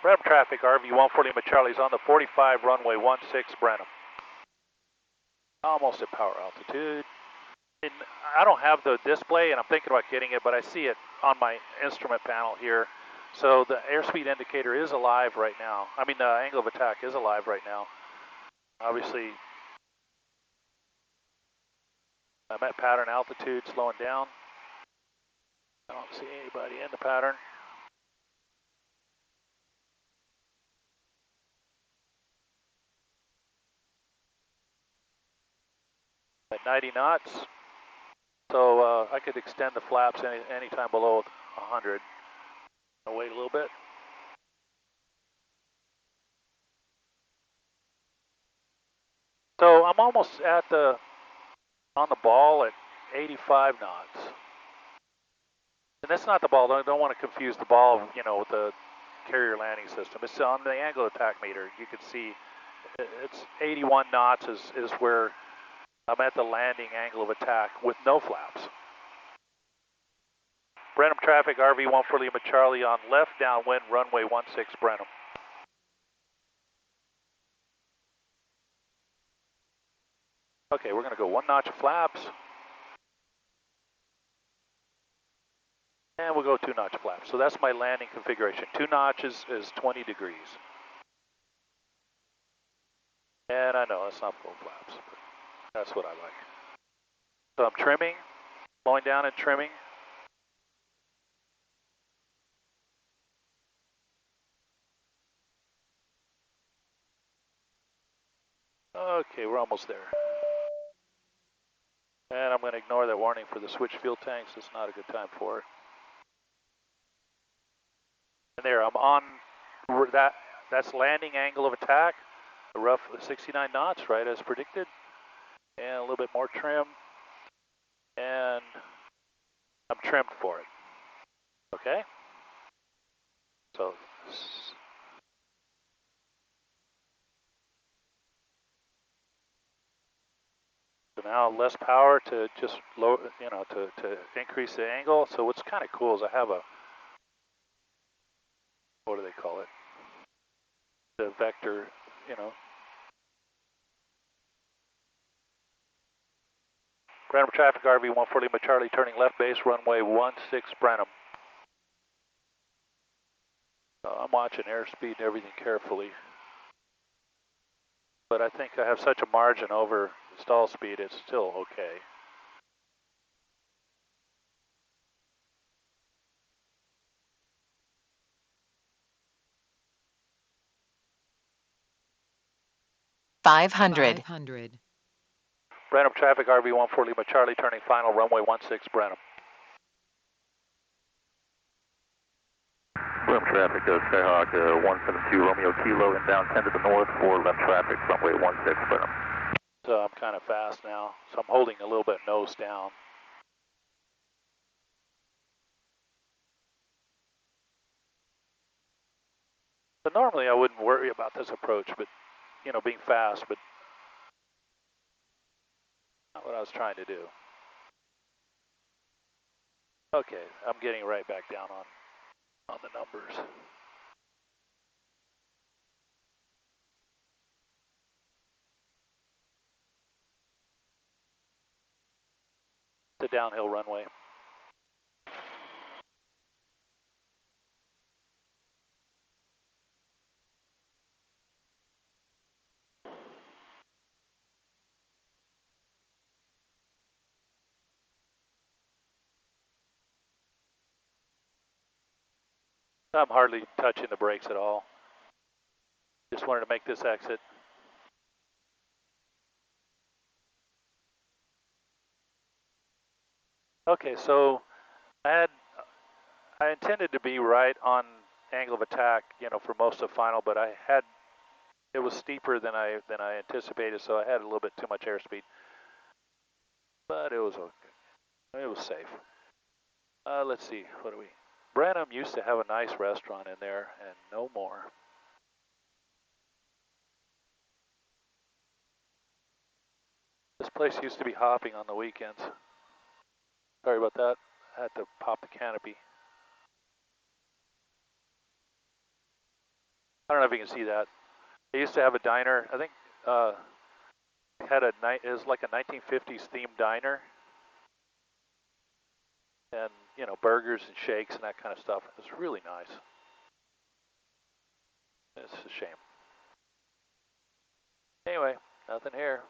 Brenham traffic, RV 140 Lima Charlie's on the 45 runway 16 Brenham. Almost at power altitude. And I don't have the display and I'm thinking about getting it, but I see it on my instrument panel here. So the airspeed indicator is alive right now. I mean, the angle of attack is alive right now. Obviously, I'm at pattern altitude, slowing down. I don't see anybody in the pattern. At 90 knots, so I could extend the flaps anytime below 100. I'll wait a little bit. So I'm almost at on the ball at 85 knots. And that's not the ball, I don't want to confuse the ball, you know, with the carrier landing system. It's on the angle of attack meter. You can see it's 81 knots is where I'm at the landing angle of attack with no flaps. Brenham traffic, RV 140 Lima Charlie on left downwind, runway 16 Brenham. Okay, we're going to go 1 notch of flaps. And we'll go 2 notch flaps. So that's my landing configuration. 2 notches is 20 degrees. And I know that's not full flaps, but that's what I like. So I'm trimming, slowing down and trimming. Okay, we're almost there. And I'm going to ignore that warning for the switch fuel tanks. It's not a good time for it. And there, I'm on that's landing angle of attack, a rough 69 knots, right as predicted. And a little bit more trim. And I'm trimmed for it. Okay? So now less power to just lower, you know, to increase the angle. So what's kind of cool is I have a, what do they call it? The vector, you know. Brenham traffic, RV 140 Lima Charlie, turning left base, runway 16 Brenham. I'm watching airspeed and everything carefully. But I think I have such a margin over stall speed, it's still okay. Five hundred. Brenham traffic, RV 140 Lima Charlie, turning final, runway 16 Brenham. Brenham traffic, Skyhawk 172 Romeo Kilo, inbound 10 to the north for left traffic, runway 16 Brenham. So I'm kind of fast now, so I'm holding a little bit nose down. So normally I wouldn't worry about this approach, but, you know, being fast, but not what I was trying to do. Okay, I'm getting right back down on the numbers. The downhill runway. I'm hardly touching the brakes at all. Just wanted to make this exit. Okay, so I intended to be right on angle of attack, you know, for most of final, but it was steeper than I anticipated, so I had a little bit too much airspeed. But it was okay. It was safe. Let's see, what do we? Brenham used to have a nice restaurant in there, and no more. This place used to be hopping on the weekends. Sorry about that. I had to pop the canopy. I don't know if you can see that. They used to have a diner. I think it was like a 1950s themed diner, and burgers and shakes and that kind of stuff. It was really nice. It's a shame. Anyway, nothing here.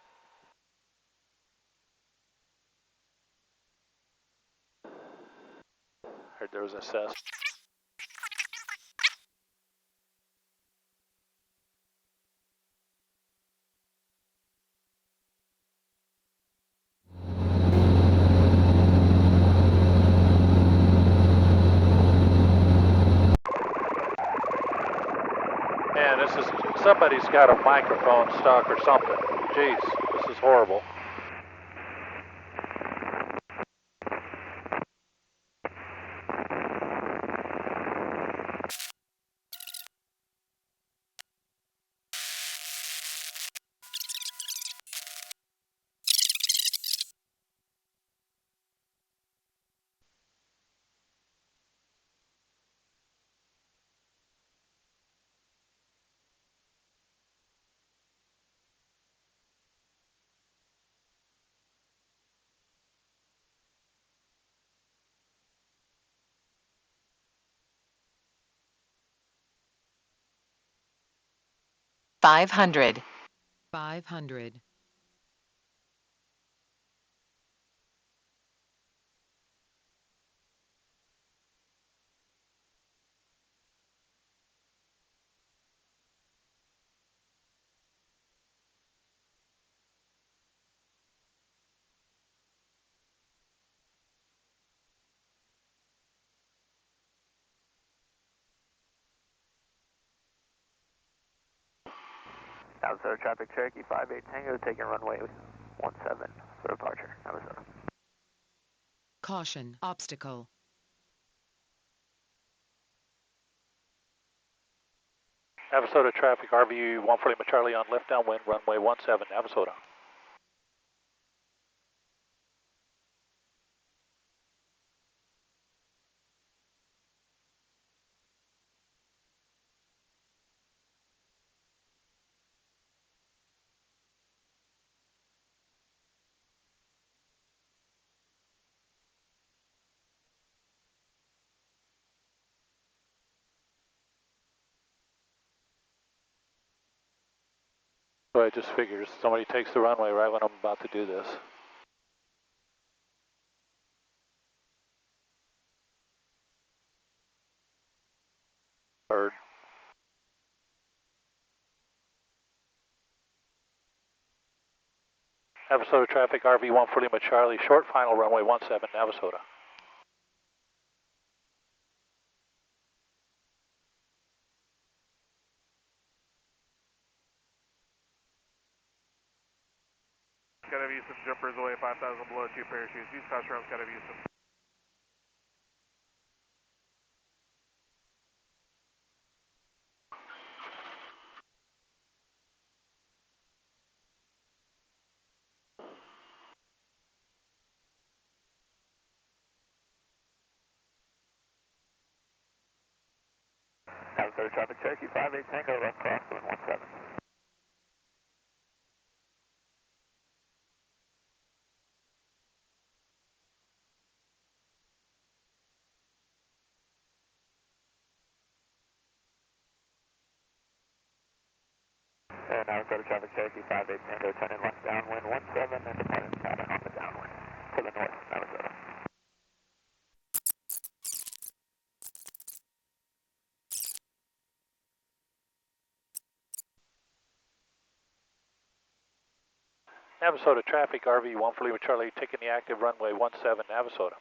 Heard there was an assess. Man, somebody's got a microphone stuck or something. Jeez, this is horrible. Five hundred. 500. Navasota traffic, Cherokee 58 Tango, taking runway 17 for departure, Navasota. Caution, obstacle. Navasota traffic, RVU 140 Charlie on left downwind, runway 17, Navasota. So I just figured somebody takes the runway right when I'm about to do this. Bird. Navasota traffic, RV 140 Charlie, short final runway 17, Navasota. Got to view some jumpers away 5,000 below, 2 parachutes. These fast rounds got to view some. Navasota traffic, Cherokee 58 Tango, left cross, 17. Navasota traffic, Cherokee 58 Tango, turning left downwind 17 and departing pattern on the downwind to the north, Navasota. Navasota traffic, RV 140 Charlie, taking the active runway 17, Navasota.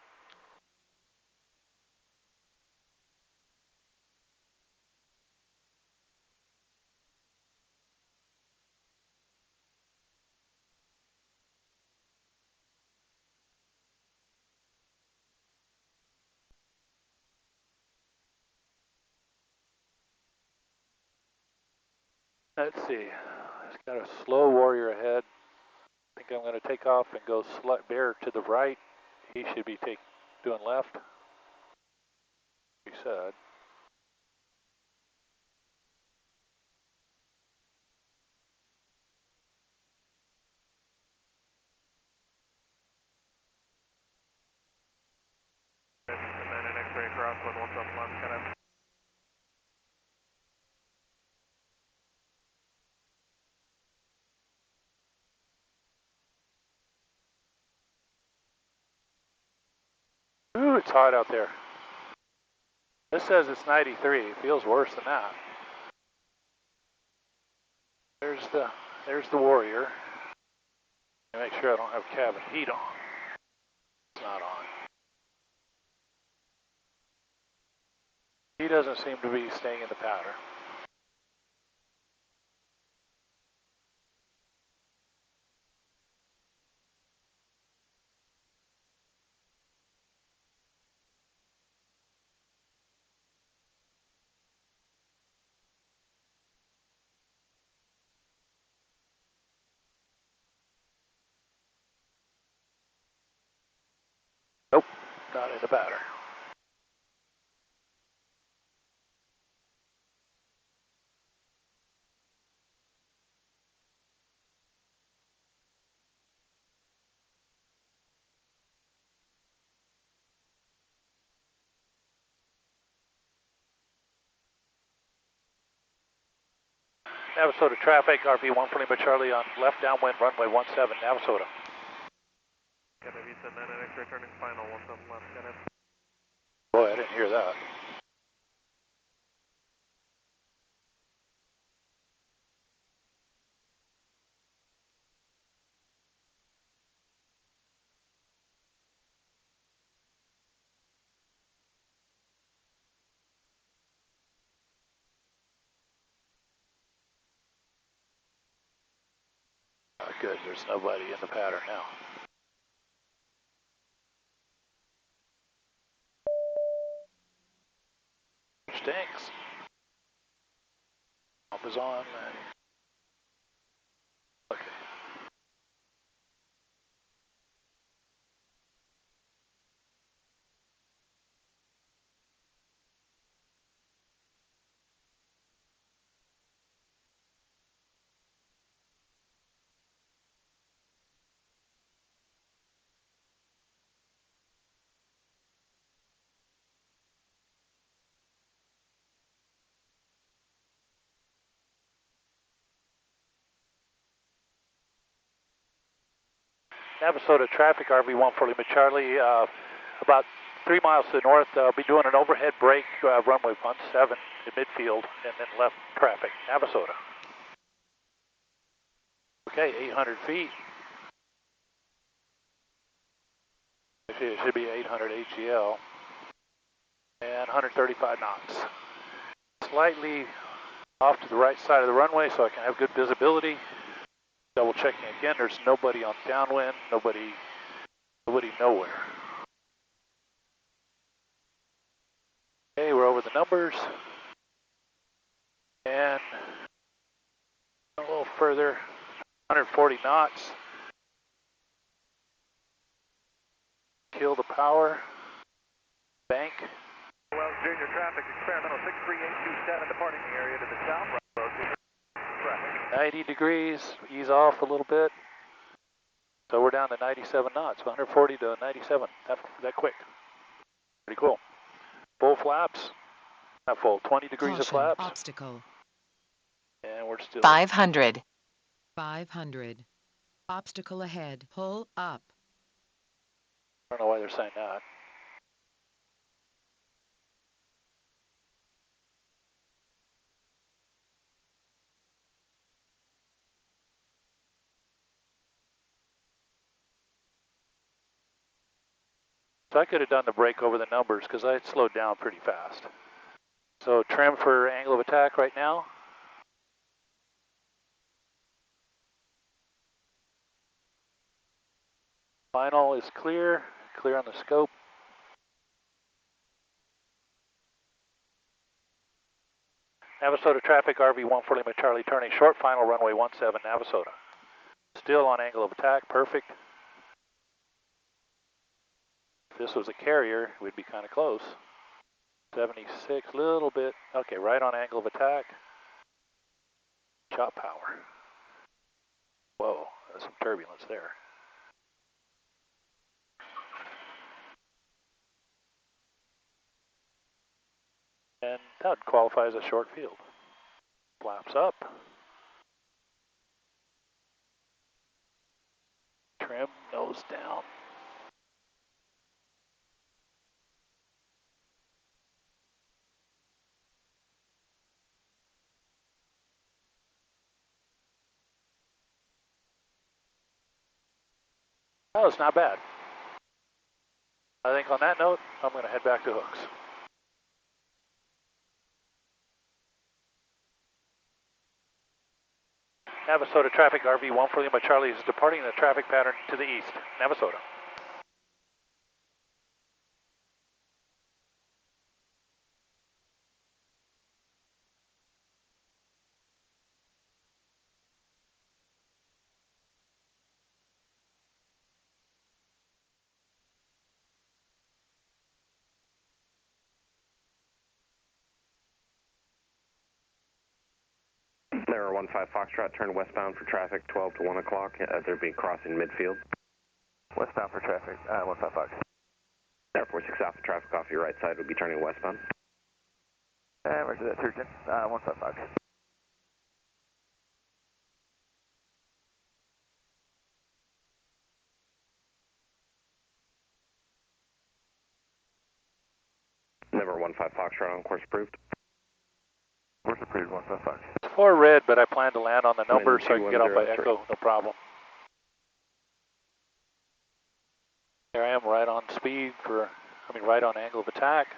Let's see. It's got a slow warrior ahead. I think I'm going to take off and go bear to the right. He should be doing left. He said. crosswind 17 left, kind of. Ooh, it's hot out there. This says it's 93. It feels worse than that. There's the Warrior. Make sure I don't have cabin heat on. It's not on. He doesn't seem to be staying in the powder. Nope, not in the powder. Navasota traffic, RV1 for Lima Charlie on left downwind runway 17, Navasota. Got a visa 9X returning final 17 left, got it. Boy, I didn't hear that. Good, there's nobody in the pattern now. Stinks. Pump is on. Okay. Navasota traffic, RV1 for Lima Charlie, about 3 miles to the north. I'll be doing an overhead break, runway 17 in midfield, and then left traffic, Navasota. Okay, 800 feet. It should be 800 AGL. And 135 knots. Slightly off to the right side of the runway so I can have good visibility. Double checking again, there's nobody on downwind, nobody nowhere. Okay, we're over the numbers. And a little further, 140 knots. Kill the power. Bank. Well, Junior traffic, experimental 63827 departing the area to the south. Traffic. 90 degrees, ease off a little bit. So we're down to 97 knots, 140 to 97, that quick. Pretty cool. Full flaps, not full, 20 degrees Caution, of flaps. obstacle. And we're still 500. 500. Obstacle ahead. Pull up. I don't know why they're saying that. So I could have done the break over the numbers because I had slowed down pretty fast. So trim for angle of attack right now. Final is clear on the scope. Navasota traffic, RV1 for Lima Charlie turning short final runway 17, Navasota. Still on angle of attack, perfect. If this was a carrier, we'd be kind of close. 76, little bit. Okay, right on angle of attack. Chop power. Whoa, there's some turbulence there. That would qualify as a short field. Flaps up. Trim, nose down. Oh, it's not bad. I think on that note, I'm going to head back to hooks. Navasota traffic, RV 1 for Lima Charlie is departing the traffic pattern to the east. Navasota. There are 15 Foxtrot, turn westbound for traffic 12 to 1 o'clock. They'll be crossing midfield. Westbound for traffic, 15 Fox. Air 46 Alpha traffic off your right side will be turning westbound. Roger that, Surgeon, 15 Fox. Number 15 Foxtrot on course approved. Course approved, 15 Fox. It's 4 red, but I plan to land on the number so I can get off by 210 Echo, no problem. Here I am right on speed right on angle of attack.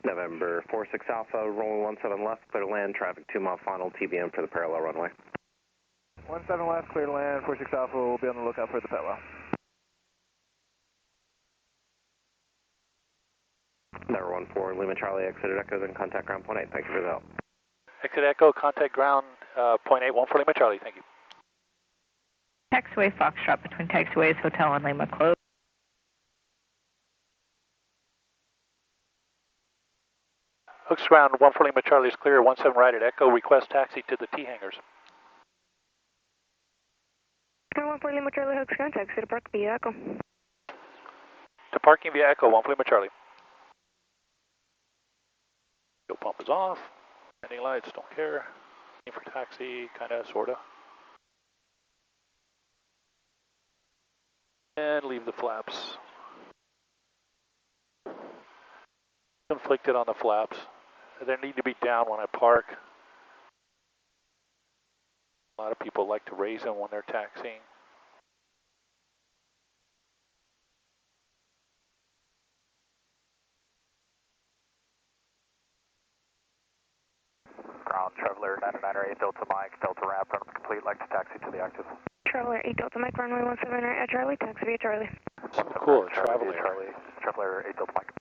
November 46 Alpha, rolling 17 left, clear to land, traffic 2 mile final, TBM for the parallel runway. 17 left, clear to land, 46 Alpha, we'll be on the lookout for the parallel. Number 14 Lima Charlie, exited Echo, then contact ground point 8. Thank you for the help. Exit Echo, contact ground point 8, 1 for Lima Charlie, thank you. Taxiway Foxtrot between taxiways, hotel and Lima closed. Hooks ground 1 for Lima Charlie is clear, 17 right at Echo, request taxi to the T hangars. 1 for Lima Charlie, Hooks ground, taxi to park via Echo. To parking via Echo, 1 for Lima Charlie. Fuel pump is off. Landing lights, don't care. Aim for taxi, kinda, sorta. And leave the flaps. Conflicted on the flaps. They need to be down when I park. A lot of people like to raise them when they're taxiing. Ground, Traveler 998, Delta Mike, Delta Ramp, run complete, like to taxi to the active. Traveler 8 Delta Mike, runway 17 right at Charlie, taxi via Charlie. So cool, Traveler Traveler. Traveler 8 Delta Mike.